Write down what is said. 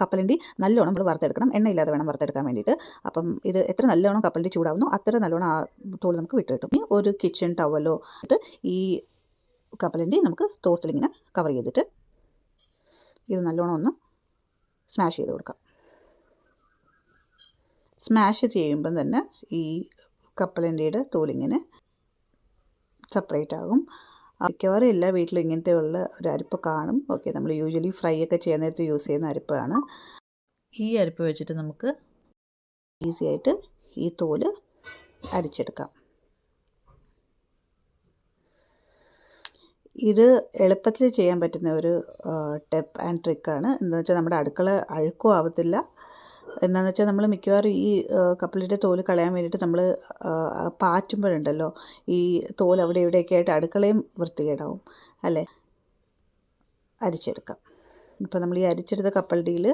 കപ്പലണ്ടി നല്ലോണം നമ്മൾ വറുത്തെടുക്കണം, എണ്ണയില്ലാതെ വേണം വറുത്തെടുക്കാൻ വേണ്ടിയിട്ട്. അപ്പം ഇത് എത്ര നല്ലോണം കപ്പലണ്ടി ചൂടാവുന്നു അത്ര നല്ലോണം ആ തോല് നമുക്ക് വിട്ട് കിട്ടും. ഇനി ഒരു കിച്ചൺ ടവലോ എന്നിട്ട് ഈ കപ്പലണ്ടി നമുക്ക് തോർത്തിലിങ്ങനെ കവർ ചെയ്തിട്ട് ഇത് നല്ലോണം ഒന്ന് സ്മാഷ് ചെയ്ത് കൊടുക്കാം. സ്മാഷ് ചെയ്യുമ്പം തന്നെ ഈ കപ്പലണ്ടിയുടെ തോലിങ്ങനെ സെപ്പറേറ്റ് ആകും. മിക്കവാറും എല്ലാ വീട്ടിലും ഇങ്ങനത്തെ ഉള്ള ഒരു അരിപ്പ് കാണും. ഓക്കെ, നമ്മൾ യൂഷ്വലി ഫ്രൈ ഒക്കെ ചെയ്യാൻ നേരത്ത് യൂസ് ചെയ്യുന്ന അരിപ്പാണ്. ഈ അരിപ്പ് വെച്ചിട്ട് നമുക്ക് ഈസി ആയിട്ട് ഈ തോല് അരിച്ചെടുക്കാം. ഇത് എളുപ്പത്തിൽ ചെയ്യാൻ പറ്റുന്ന ഒരു ടിപ്പ് ആൻഡ് ട്രിക്കാണ്. എന്താണെന്ന് വെച്ചാൽ നമ്മുടെ അടുക്കള അഴുക്കും ആവത്തില്ല. എന്താണെന്ന് വെച്ചാൽ നമ്മൾ മിക്കവാറും ഈ കപ്പലണ്ടിയുടെ തോല് കളയാൻ വേണ്ടിയിട്ട് നമ്മൾ പാറ്റുമ്പോഴുണ്ടല്ലോ ഈ തോല് അവിടെ ഇവിടെയൊക്കെ ആയിട്ട് അടുക്കളയും വൃത്തികേടാവും അല്ലേ. അരിച്ചെടുക്കാം. ഇപ്പോൾ നമ്മൾ ഈ അരിച്ചെടുത്ത കപ്പലണ്ടിയിൽ